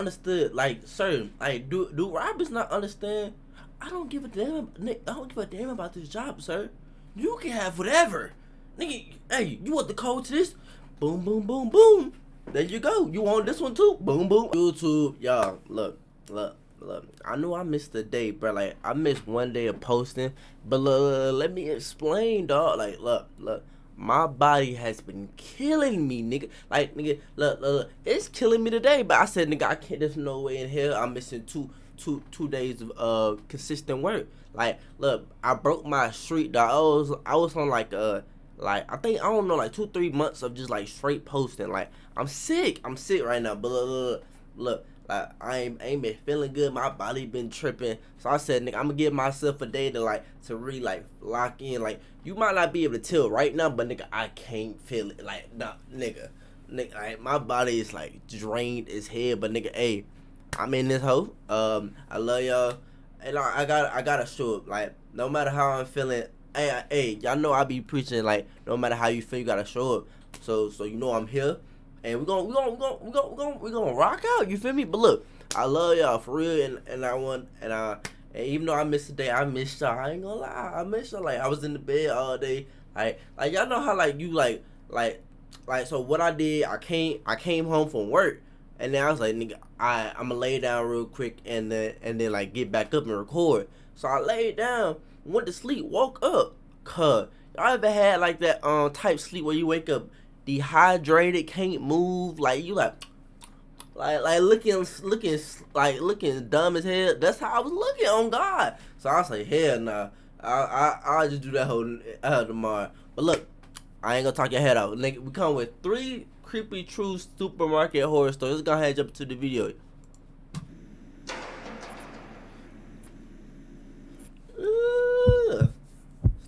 understood, like, sir, like, do robbers not understand? I don't give a damn, Nick. I don't give a damn about this job, sir. You can have whatever, nigga. Hey, you want the code to this? Boom, boom, boom, boom. There you go. You want this one too? Boom, boom. YouTube, y'all, look. I know I missed a day, bro. Like, I missed one day of posting, but look, let me explain, dog. Like, look. My body has been killing me, nigga. Like, nigga, look, it's killing me today. But I said, nigga, I can't. There's no way in hell I'm missing two days of consistent work. Like, look, I broke my streak, dog. I was on like I think, I don't know, like 2-3 months of just like straight posting. Like, I'm sick right now. But look. Like, I ain't been feeling good. My body been tripping. So I said, nigga, I'm gonna give myself a day to really like lock in. Like, you might not be able to tell right now, but nigga, I can't feel it. Like, nah, nigga, my body is like drained as hell. But nigga, hey, I'm in this hoe. I love y'all, and I gotta show up. Like, no matter how I'm feeling. Hey, y'all know I be preaching, like, no matter how you feel, you gotta show up. So you know I'm here. And we're gonna rock out, you feel me? But look, I love y'all for real, and even though I missed a day, I missed y'all. I ain't gonna lie, I missed y'all. Like, I was in the bed all day, like y'all know how like you like so what I did, I came home from work, and then I was like, nigga, I'ma lay down real quick and then like get back up and record. So I laid down, went to sleep, woke up. Y'all ever had like that type sleep where you wake up dehydrated, can't move, like you like looking dumb as hell? That's how I was looking, on God. So I was like, hell nah, I'll just do that whole tomorrow. But look, I ain't gonna talk your head out, nigga. We come with 3 creepy true supermarket horror stories. Let's go ahead and jump to the video.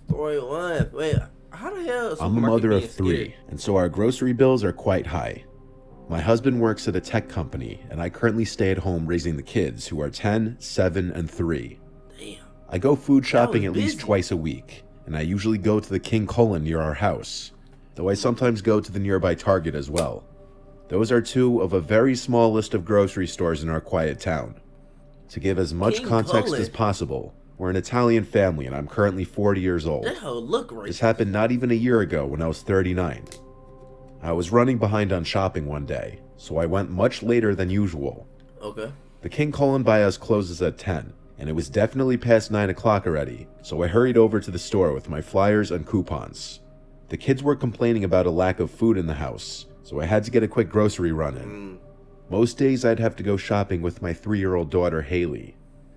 Story 1. Wait, how the hell? I'm a mother of 3, and so our grocery bills are quite high. My husband works at a tech company, and I currently stay at home raising the kids, who are 10, 7, and 3. Damn. I go food shopping at least twice a week, and I usually go to the King Kullen near our house, though I sometimes go to the nearby Target as well. Those are 2 of a very small list of grocery stores in our quiet town. To give as much King context Kullen. as possible, we're an Italian family, and I'm currently 40 years old. That hoe look right. This happened not even a year ago when I was 39. I was running behind on shopping one day, so I went much later than usual. Okay. The King Kullen by us closes at 10, and it was definitely past 9 o'clock already, so I hurried over to the store with my flyers and coupons. The kids were complaining about a lack of food in the house, so I had to get a quick grocery run in. Most days I'd have to go shopping with my 3-year-old daughter Haley.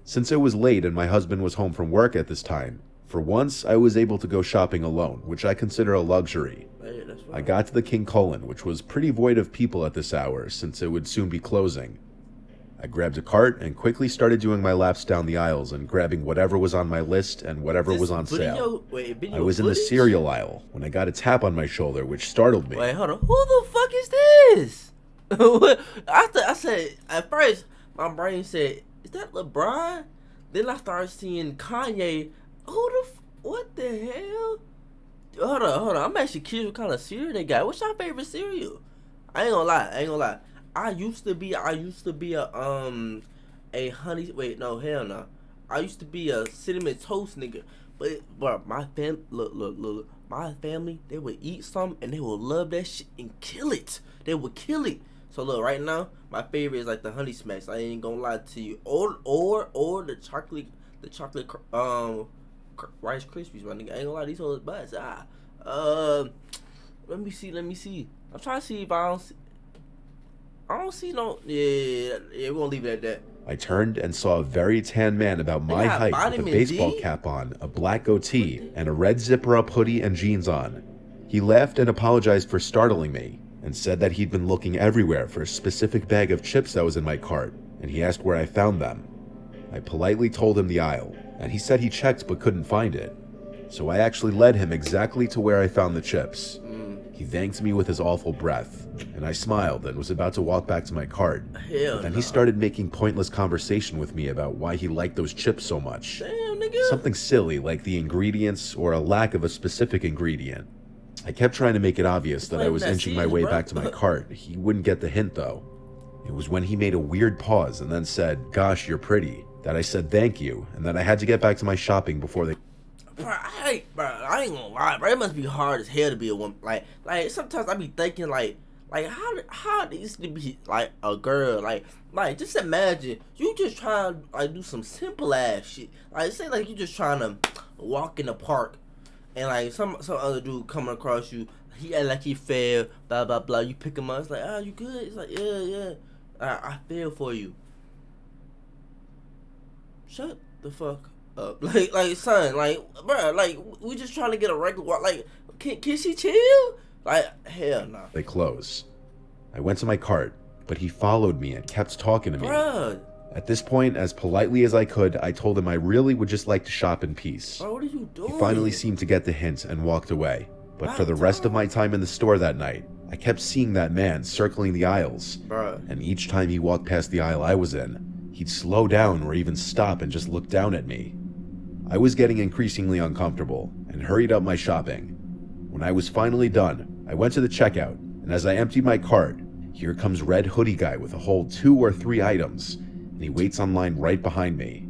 Since it was late and my husband was home from work at this time, for once I was able to go shopping alone, which I consider a luxury. Hey, that's fine. I got to the King Kullen, which was pretty void of people at this hour since it would soon be closing. I grabbed a cart and quickly started doing my laps down the aisles and grabbing whatever was on my list and whatever was on sale. I was in the cereal aisle when I got a tap on my shoulder, which startled me. Wait, hold on. Who the fuck is this? I said, at first, my brain said, is that LeBron? Then I started seeing Kanye. What the hell? Hold on. I'm actually curious what kind of cereal they got. What's your favorite cereal? I ain't gonna lie. I used to be a honey. Wait, no, hell no. I used to be a cinnamon toast nigga. But my look. My family, they would eat something and they would love that shit and kill it. They would kill it. So look, right now, my favorite is like the Honey Smacks. I ain't gonna lie to you. Or the chocolate Rice Krispies, my nigga. I ain't gonna lie, these hoes butts. Let me see. I'm trying to see if I don't see no. Yeah, we're gonna leave it at that. I turned and saw a very tan man about my height with a baseball cap on, a black goatee, and a red zipper-up hoodie and jeans on. He laughed and apologized for startling me, and said that he'd been looking everywhere for a specific bag of chips that was in my cart, and he asked where I found them. I politely told him the aisle, and he said he checked but couldn't find it. So I actually led him exactly to where I found the chips. He thanked me with his awful breath, and I smiled and was about to walk back to my cart. But then he started making pointless conversation with me about why he liked those chips so much. Damn, nigga. Something silly like the ingredients or a lack of a specific ingredient. I kept trying to make it obvious that I was inching my way back to my cart. He wouldn't get the hint though. It was when he made a weird pause and then said, "Gosh, you're pretty," that I said thank you, and that I had to get back to my shopping before they... Bro, I ain't gonna lie, bro. It must be hard as hell to be a woman. Like sometimes I be thinking, like how this to be like a girl, like just imagine you just trying to like do some simple ass shit. Like say like you just trying to walk in the park, and like some other dude coming across you, he act like he fell, blah blah blah. You pick him up, it's like, oh, you good? It's like, yeah. I fell for you. Shut the fuck up, like son, like bro, like we just trying to get a regular walk. Like can she chill? Like hell no. They close. I went to my cart, but he followed me and kept talking to me. Bruh. At this point, as politely as I could, I told him I really would just like to shop in peace. Bro, what are you doing? He finally seemed to get the hint and walked away. But for the rest of my time in the store that night, I kept seeing that man circling the aisles. Bruh. And each time he walked past the aisle I was in, he'd slow down or even stop and just look down at me. I was getting increasingly uncomfortable and hurried up my shopping. When I was finally done, I went to the checkout, and as I emptied my cart, here comes Red Hoodie Guy with a whole 2 or 3 items, and he waits on line right behind me.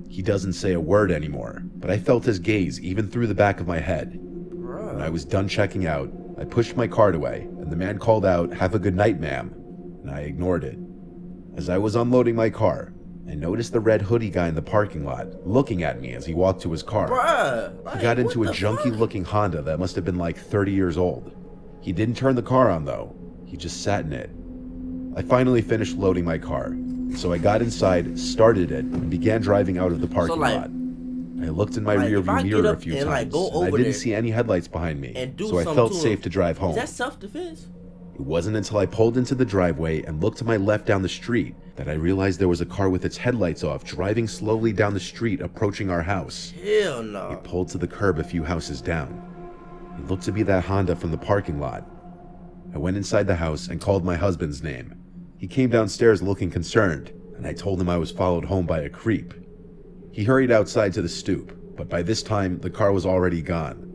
He doesn't say a word anymore, but I felt his gaze even through the back of my head. When I was done checking out, I pushed my cart away, and the man called out, "Have a good night, ma'am," and I ignored it. As I was unloading my car, I noticed the Red Hoodie Guy in the parking lot, looking at me as he walked to his car. Bruh, he got into a junky-looking Honda that must have been like 30 years old. He didn't turn the car on, though. He just sat in it. I finally finished loading my car, so I got inside, started it, and began driving out of the parking lot. I looked in my rearview mirror a few times, and I didn't see any headlights behind me, so I felt safe to drive home. Is that self-defense? It wasn't until I pulled into the driveway and looked to my left down the street that I realized there was a car with its headlights off driving slowly down the street approaching our house. Hell no. It pulled to the curb a few houses down. It looked to be that Honda from the parking lot. I went inside the house and called my husband's name. He came downstairs looking concerned, and I told him I was followed home by a creep. He hurried outside to the stoop, but by this time the car was already gone.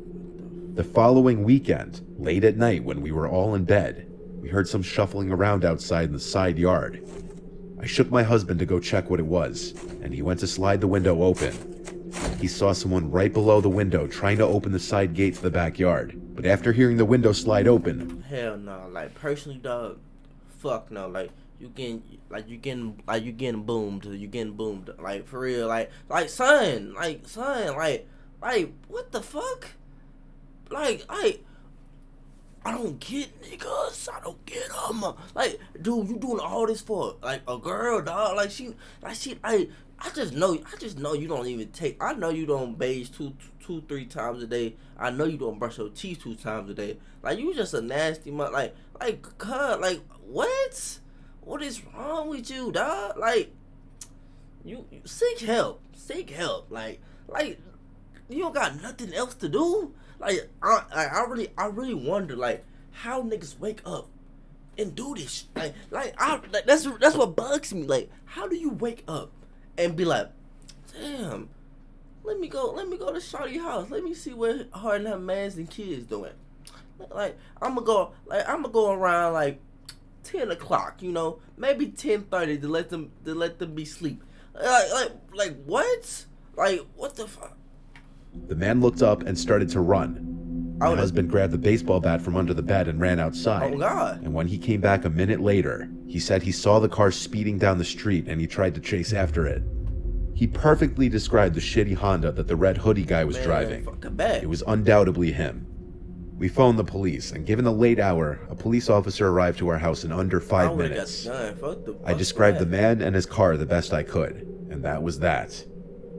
The following weekend, late at night when we were all in bed, we heard some shuffling around outside in the side yard. I shook my husband to go check what it was, and he went to slide the window open. He saw someone right below the window trying to open the side gate to the backyard, but after hearing the window slide open... Hell no, like personally, dog, fuck no, like you getting boomed, like for real, like son, what the fuck? Like, I don't get niggas. I don't get them. Like, dude, you doing all this for like a girl, dog? I just know you don't even take. I know you don't bathe 3 times a day. I know you don't brush your teeth 2 times a day. Like, you just a nasty mother. Like, what? What is wrong with you, dog? Like, you seek help. Like, you don't got nothing else to do. Like, I really wonder, like, how niggas wake up and do this. That's what bugs me. Like, how do you wake up and be like, damn, let me go to Shawty's house. Let me see what her and her mans and kids doing. Like, I'm gonna go around like 10 o'clock, you know, maybe 10:30 to let them be asleep. Like what? Like, what the fuck? The man looked up and started to run. My husband grabbed the baseball bat from under the bed and ran outside. Oh, God. And when he came back a minute later, he said he saw the car speeding down the street and he tried to chase after it. He perfectly described the shitty Honda that the Red Hoodie Guy was driving. It was undoubtedly him. We phoned the police, and given the late hour, a police officer arrived to our house in under 5 minutes. I described the man and his car the best I could, and that was that.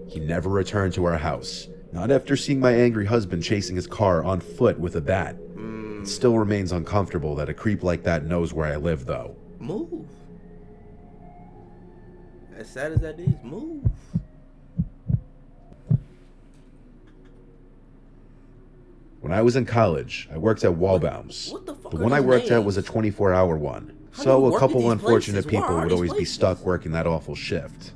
He never returned to our house. Not after seeing my angry husband chasing his car on foot with a bat. It still remains uncomfortable that a creep like that knows where I live, though. Move. As sad as that is, move. When I was in college, I worked at Wallbaum's. What the fuck? The one I worked at was a 24-hour one. So a couple unfortunate people would always be stuck working that awful shift.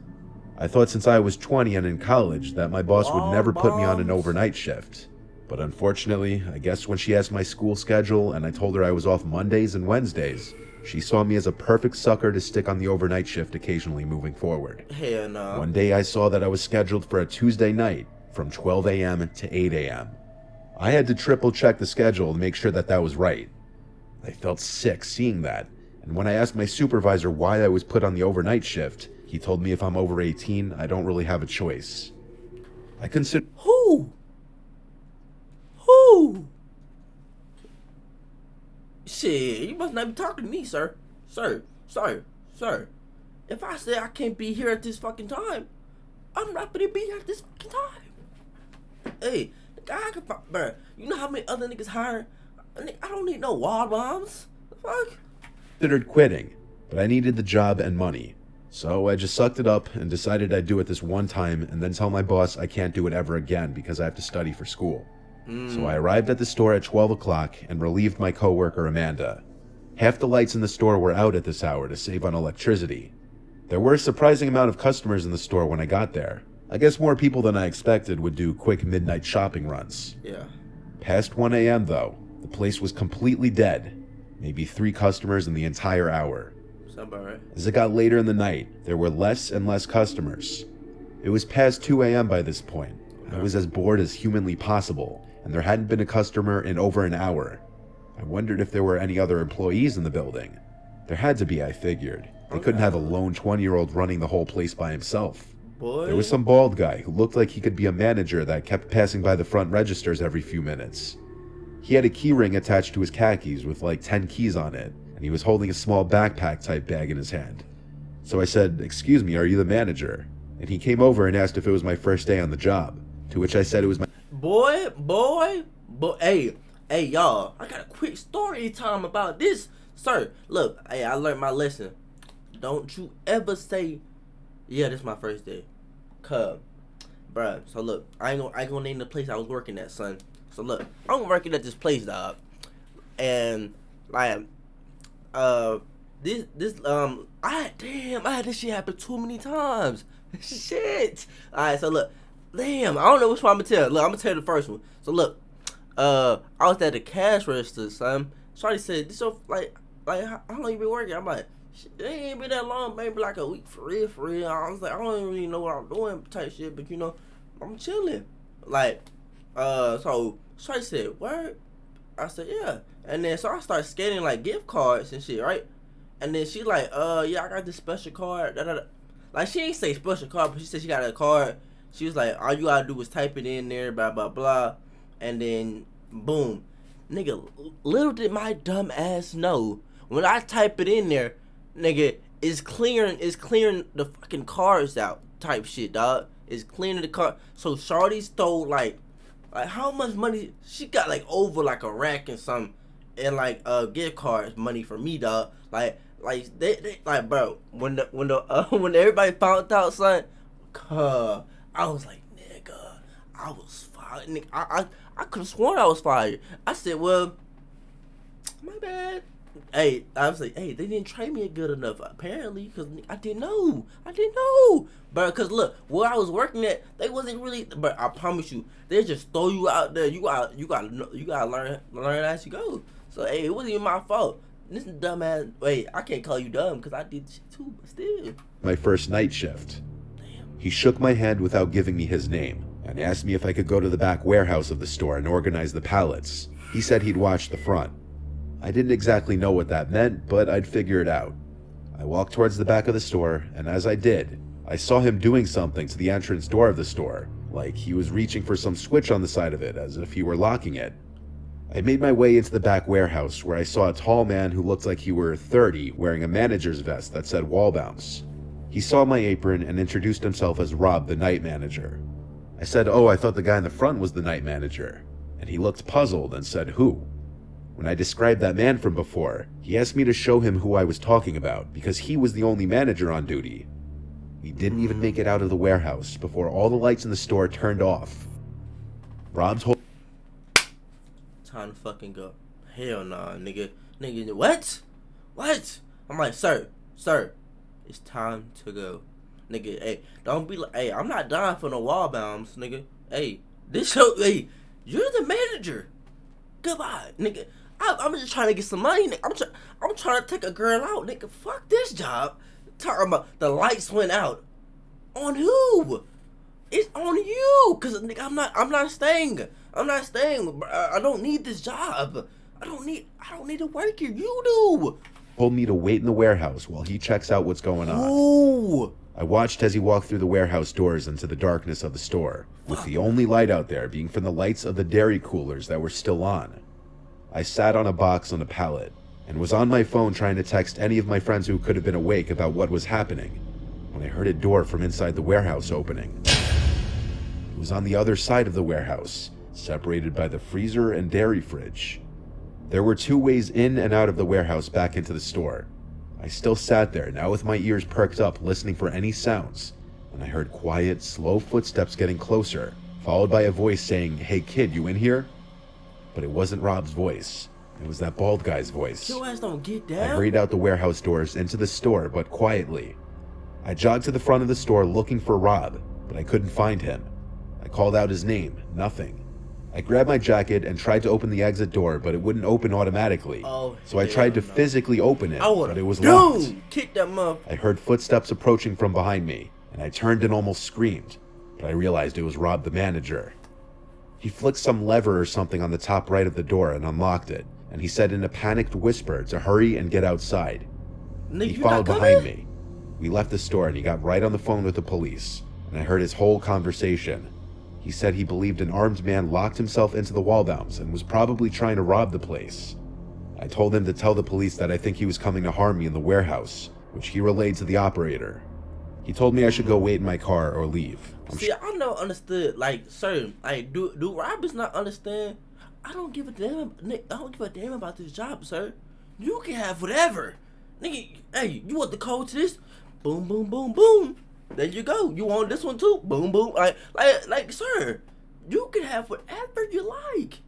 I thought since I was 20 and in college that my boss would never put me on an overnight shift. But unfortunately, I guess when she asked my school schedule and I told her I was off Mondays and Wednesdays, She saw me as a perfect sucker to stick on the overnight shift occasionally moving forward. Hell no. One day I saw that I was scheduled for a Tuesday night from 12 a.m. to 8 a.m. I had to triple check the schedule to make sure that that was right. I felt sick seeing that, and when I asked my supervisor why I was put on the overnight shift, he told me if I'm over 18, I don't really have a choice. I consider— Who? Shit, you must not be talking to me, sir. Sir. If I say I can't be here at this fucking time, I'm not gonna be here at this fucking time. Hey, the guy I can find, bruh. You know how many other niggas hiring? I don't need no wall bombs. The fuck? Considered quitting, but I needed the job and money. So I just sucked it up and decided I'd do it this one time and then tell my boss I can't do it ever again because I have to study for school. So I arrived at the store at 12 o'clock and relieved my coworker Amanda. Half the lights in the store were out at this hour to save on electricity. There were a surprising amount of customers in the store when I got there. I guess more people than I expected would do quick midnight shopping runs. Yeah. Past 1 a.m. though, the place was completely dead. Maybe 3 customers in the entire hour. Sound about right. As it got later in the night, there were less and less customers. It was past 2 a.m. by this point. I was as bored as humanly possible, and there hadn't been a customer in over an hour. I wondered if there were any other employees in the building. There had to be, I figured. They couldn't have a lone 20-year-old running the whole place by himself. Boy. There was some bald guy who looked like he could be a manager that kept passing by the front registers every few minutes. He had a key ring attached to his khakis with like 10 keys on it, and he was holding a small backpack-type bag in his hand. So I said, "Excuse me, are you the manager?" And he came over and asked if it was my first day on the job, to which I said it was my— Boy, hey, y'all, I got a quick story time about this. Sir, look, hey, I learned my lesson. Don't you ever say, yeah, this is my first day. Cuz, bruh, so look, I ain't gonna name the place I was working at, son. So look, I'm working at this place, dog. And, like, I had this shit happen too many times. Shit. Alright, so look. Damn, I don't know which one I'm gonna tell. Look, I'm gonna tell you the first one. So look, I was at the cash register, son. Shorty said, "This so like how long you been working?" I'm like, "Shit, it ain't been that long, maybe like a week for real." I was like, I don't really know what I'm doing type shit, but you know, I'm chilling. Like, so Shorty said, "Word?" I said, "Yeah." And then so I started scanning like gift cards and shit, right? And then she like, yeah, I got this special card. Like she ain't say special card, but she said she got a card. She was like, all you gotta do is type it in there, blah, blah, blah. And then, boom. Nigga, little did my dumb ass know, when I type it in there, nigga, it's clearing the fucking cards out type shit, dog. It's clearing the card. So Shorty stole, like how much money? She got, like, over, like, a rack and something. And, like, gift cards money for me, dog. Like, they like, bro, when everybody found out, son, I was like, nigga, I was fired. Nigga, I could have sworn I was fired. I said, well, my bad. Hey, I was like, hey, they didn't train me good enough, apparently, because I didn't know. But, because, look, where I was working at, they wasn't really, but I promise you, they just throw you out there. You gotta learn as you go. So, hey, it wasn't even my fault. This dumbass, wait, I can't call you dumb, because I did shit too, but still. My first night shift. He shook my hand without giving me his name and asked me if I could go to the back warehouse of the store and organize the pallets. He said he'd watch the front. I didn't exactly know what that meant, but I'd figure it out. I walked towards the back of the store, and as I did, I saw him doing something to the entrance door of the store, like he was reaching for some switch on the side of it, as if he were locking it. I made my way into the back warehouse, where I saw a tall man who looked like he were 30, wearing a manager's vest that said wall bounce. He saw my apron and introduced himself as Rob, the night manager. I said, "Oh, I thought the guy in the front was the night manager." And he looked puzzled and said, "Who?" When I described that man from before, he asked me to show him who I was talking about, because he was the only manager on duty. We didn't even make it out of the warehouse before all the lights in the store turned off. Rob's whole— Time to fucking go. Hell nah, nigga. Nigga, what? I'm like, sir, it's time to go. Nigga, hey, don't be like, hey, I'm not dying for no wall bounds, nigga. Hey, this show, hey, you're the manager. Goodbye, nigga. I'm just trying to get some money, nigga. I'm trying to take a girl out, nigga. Fuck this job. Talking about the lights went out. On who? It's on you, cause nigga, I'm not staying. I'm not staying. I don't need this job. I don't need to work here. You do. Told me to wait in the warehouse while he checks out what's going on. Ooh. I watched as he walked through the warehouse doors into the darkness of the store, with the only light out there being from the lights of the dairy coolers that were still on. I sat on a box on a pallet and was on my phone trying to text any of my friends who could have been awake about what was happening when I heard a door from inside the warehouse opening. It was on the other side of the warehouse, separated by the freezer and dairy fridge. There were 2 ways in and out of the warehouse back into the store. I still sat there, now with my ears perked up, listening for any sounds, when I heard quiet, slow footsteps getting closer, followed by a voice saying, "Hey kid, you in here?" But it wasn't Rob's voice. It was that bald guy's voice. Your ass don't get down. I hurried out the warehouse doors into the store, but quietly. I jogged to the front of the store looking for Rob, but I couldn't find him. I called out his name, nothing. I grabbed my jacket and tried to open the exit door, but it wouldn't open automatically. So I tried to physically open it, but it was locked. Kick that mother. I heard footsteps approaching from behind me, and I turned and almost screamed, but I realized it was Rob the manager. He flicked some lever or something on the top right of the door and unlocked it, and he said in a panicked whisper to hurry and get outside. He followed behind me. We left the store and he got right on the phone with the police, and I heard his whole conversation. He said he believed an armed man locked himself into the Walbaums and was probably trying to rob the place. I told him to tell the police that I think he was coming to harm me in the warehouse, which he relayed to the operator. He told me I should go wait in my car or leave. I don't understood. Like, sir, like, do robbers not understand? I don't give a damn. I don't give a damn about this job, sir. You can have whatever, nigga. Hey, you want the code to this? Boom, boom, boom, boom. There you go. You want this one too? Boom, boom. Like, sir, you can have whatever you like.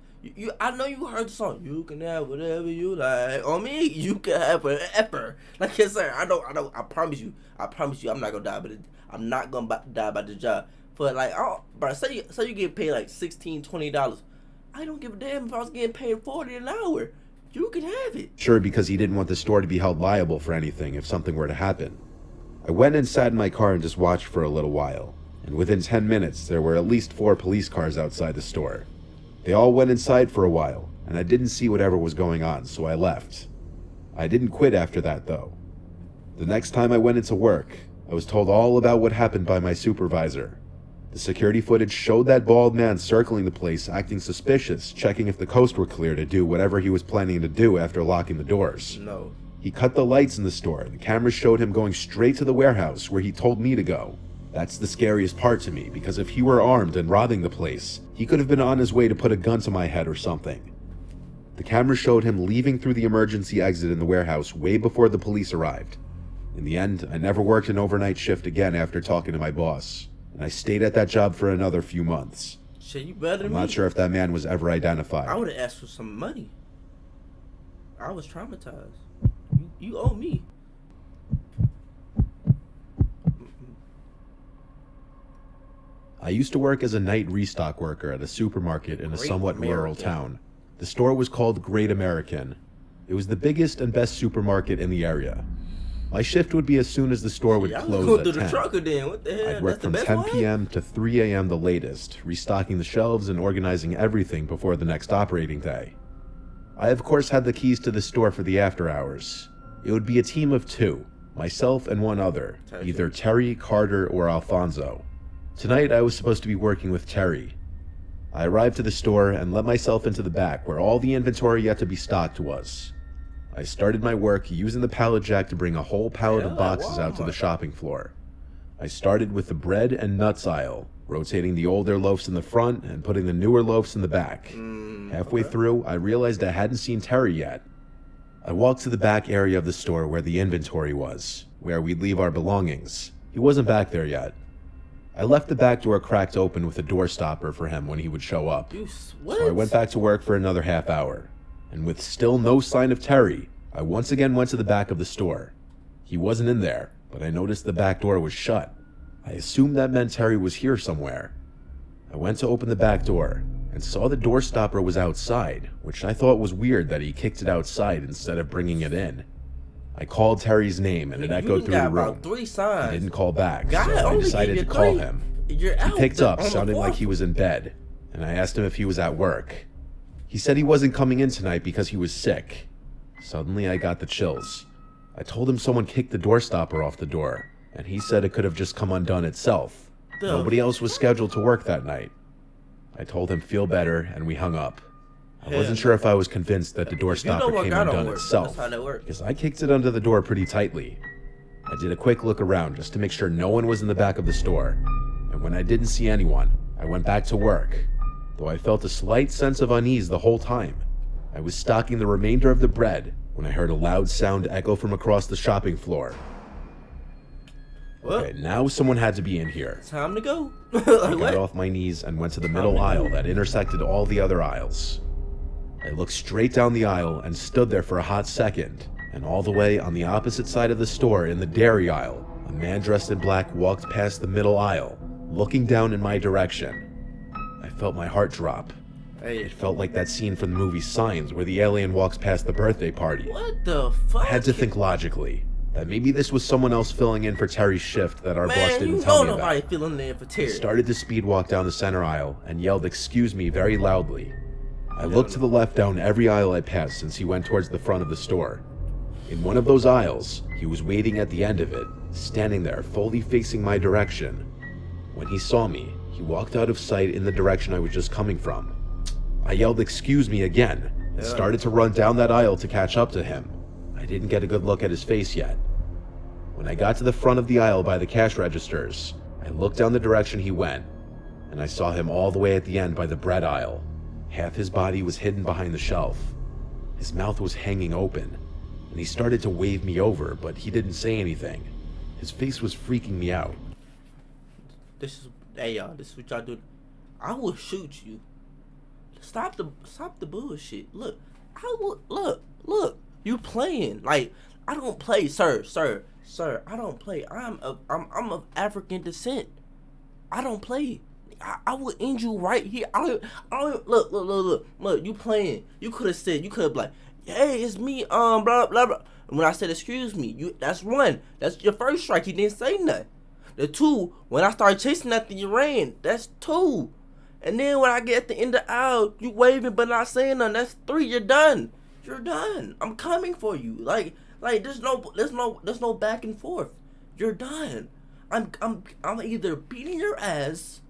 I know you heard the song. You can have whatever you like. On me, you can have whatever. Like, yes, sir. I promise you. I'm not gonna die, but I'm not gonna die by the job. But like, bro, say you get paid like $16, $20. I don't give a damn if I was getting paid $40 an hour. You can have it. Sure, because he didn't want the store to be held liable for anything if something were to happen. I went and sat in my car and just watched for a little while, and within 10 minutes there were at least 4 police cars outside the store. They all went inside for a while, and I didn't see whatever was going on, so I left. I didn't quit after that, though. The next time I went into work, I was told all about what happened by my supervisor. The security footage showed that bald man circling the place, acting suspicious, checking if the coast were clear to do whatever he was planning to do after locking the doors. No. He cut the lights in the store, and the cameras showed him going straight to the warehouse where he told me to go. That's the scariest part to me, because if he were armed and robbing the place, he could have been on his way to put a gun to my head or something. The camera showed him leaving through the emergency exit in the warehouse way before the police arrived. In the end, I never worked an overnight shift again after talking to my boss, and I stayed at that job for another few months. Shit, you better than me. I'm not sure if that man was ever identified. I would have asked for some money. I was traumatized. You owe me. I used to work as a night restock worker at a supermarket in a somewhat mayoral town. The store was called Great American. It was the biggest and best supermarket in the area. My shift would be as soon as the store would close at 10. What the hell? I'd work from 10 p.m. to 3 a.m. the latest, restocking the shelves and organizing everything before the next operating day. I of course had the keys to the store for the after hours. It would be a team of 2, myself and one other, either Terry, Carter, or Alfonso. Tonight I was supposed to be working with Terry. I arrived to the store and let myself into the back where all the inventory yet to be stocked was. I started my work using the pallet jack to bring a whole pallet of boxes out to the shopping floor. I started with the bread and nuts aisle, rotating the older loaves in the front and putting the newer loaves in the back. Halfway through, I realized I hadn't seen Terry yet. I walked to the back area of the store where the inventory was, where we'd leave our belongings. He wasn't back there yet. I left the back door cracked open with a door stopper for him when he would show up. So I went back to work for another half hour. And with still no sign of Terry, I once again went to the back of the store. He wasn't in there, but I noticed the back door was shut. I assumed that meant Terry was here somewhere. I went to open the back door, and saw the door stopper was outside, which I thought was weird that he kicked it outside instead of bringing it in. I called Terry's name and it echoed through the room. He didn't call back, so I decided to call him. He picked up, sounding like he was in bed, and I asked him if he was at work. He said he wasn't coming in tonight because he was sick. Suddenly I got the chills. I told him someone kicked the door stopper off the door, and he said it could have just come undone itself. Nobody else was scheduled to work that night. I told him feel better, and we hung up. I wasn't sure if I was convinced that the door stopper came undone itself, because I kicked it under the door pretty tightly. I did a quick look around just to make sure no one was in the back of the store, and when I didn't see anyone, I went back to work, though I felt a slight sense of unease the whole time. I was stocking the remainder of the bread when I heard a loud sound echo from across the shopping floor. Okay, now someone had to be in here. Time to go. I got off my knees and went to the middle aisle that intersected all the other aisles. I looked straight down the aisle and stood there for a hot second, and all the way on the opposite side of the store in the dairy aisle, a man dressed in black walked past the middle aisle, looking down in my direction. I felt my heart drop. It felt like that scene from the movie Signs where the alien walks past the birthday party. What the fuck? I had to think logically that maybe this was someone else filling in for Terry's shift that our boss didn't tell me about. Nobody filling in for Terry. He started to speed walk down the center aisle and yelled "excuse me" very loudly. I looked to the left down every aisle I passed since he went towards the front of the store. In one of those aisles, he was waiting at the end of it, standing there fully facing my direction. When he saw me, he walked out of sight in the direction I was just coming from. I yelled "excuse me" again and started to run down that aisle to catch up to him. I didn't get a good look at his face yet. When I got to the front of the aisle by the cash registers, I looked down the direction he went, and I saw him all the way at the end by the bread aisle. Half his body was hidden behind the shelf. His mouth was hanging open, and he started to wave me over, but he didn't say anything. His face was freaking me out. Hey y'all, this is what y'all do. I will shoot you. Stop the bullshit. Look, look. You playing like I don't play, sir. I don't play. I'm of African descent. I don't play. I will end you right here. I don't look. You playing? You could have said. You could have like, hey, it's me. Blah blah blah. And when I said excuse me, that's one. That's your first strike. You didn't say nothing. The two, when I started chasing after you ran, that's two. And then when I get at the end of the aisle, you waving but not saying nothing. That's three. You're done. You're done. I'm coming for you. Like there's no back and forth. You're done. I'm either beating your ass,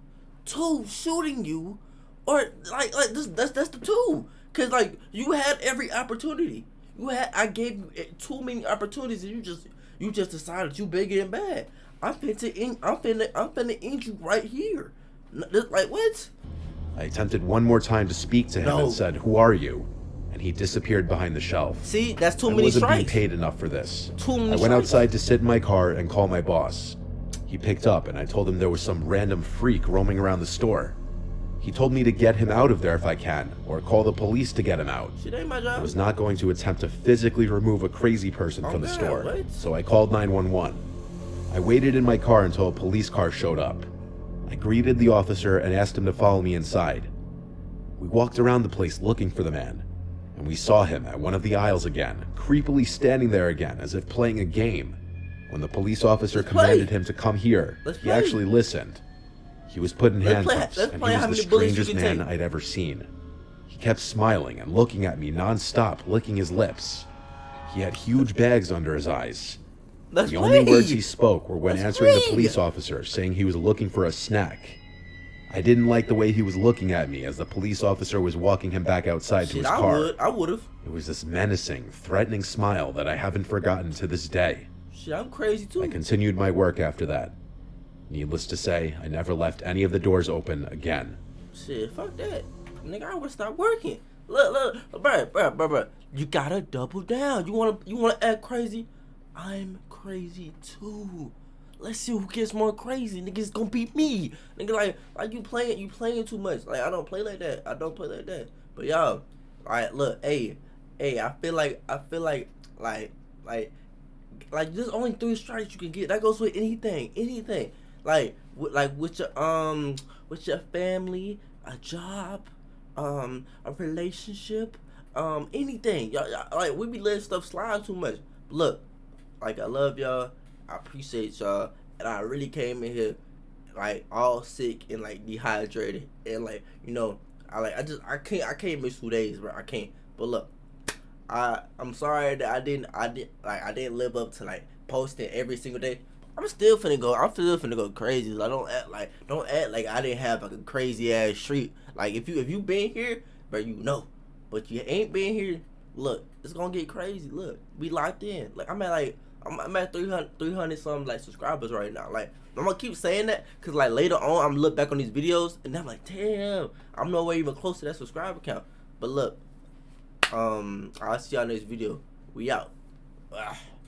two, shooting you, or like this. That's the two. Cause like you had every opportunity. I gave you too many opportunities, and you just decided you bigger and bad. I'm finna end you right here. Like what? I attempted one more time to speak to him and said, "Who are you?" And he disappeared behind the shelf. See, that's too many strikes. I wasn't being paid enough for this. Too many I went outside to sit in my car and call my boss. He picked up and I told him there was some random freak roaming around the store. He told me to get him out of there if I can, or call the police to get him out. Shit ain't my job. I was not going to attempt to physically remove a crazy person from the store, so I called 911. I waited in my car until a police car showed up. I greeted the officer and asked him to follow me inside. We walked around the place looking for the man, and we saw him at one of the aisles again, creepily standing there again as if playing a game. When the police officer commanded him to come here, he actually listened. He was put in handcuffs, and he was the strangest man I'd ever seen. He kept smiling and looking at me non-stop, licking his lips. He had huge bags under his eyes. The only words he spoke were when answering the police officer, saying he was looking for a snack. I didn't like the way he was looking at me as the police officer was walking him back outside to his car. I would've. It was this menacing, threatening smile that I haven't forgotten to this day. Shit, I'm crazy too. I continued my work after that. Needless to say, I never left any of the doors open again. Shit, fuck that. Nigga, I would've stopped working. Look, bro. You gotta double down. You wanna act crazy? I'm crazy too. Let's see who gets more crazy. Nigga, it's gonna be me. Nigga, like you playing too much. Like I don't play like that. But y'all, alright, look, hey, I feel like there's only 3 strikes you can get. That goes with anything. Like with your family, a job, a relationship, anything. Y'all like we be letting stuff slide too much. But look, like I love y'all, I appreciate y'all, and I really came in here like all sick and like dehydrated and like I can't miss 2 days, bro. I can't. But look, I'm sorry that I didn't live up to like posting every single day. I'm still finna go crazy. Like don't act like I didn't have like a crazy ass streak. Like if you been here, bro, you know. But you ain't been here, look, it's gonna get crazy. Look, we locked in. Like I'm at 300 something like subscribers right now. Like I'm gonna keep saying that because like later on I'm gonna look back on these videos and I'm like, damn, I'm nowhere even close to that subscriber count. But look, I'll see y'all next video. We out.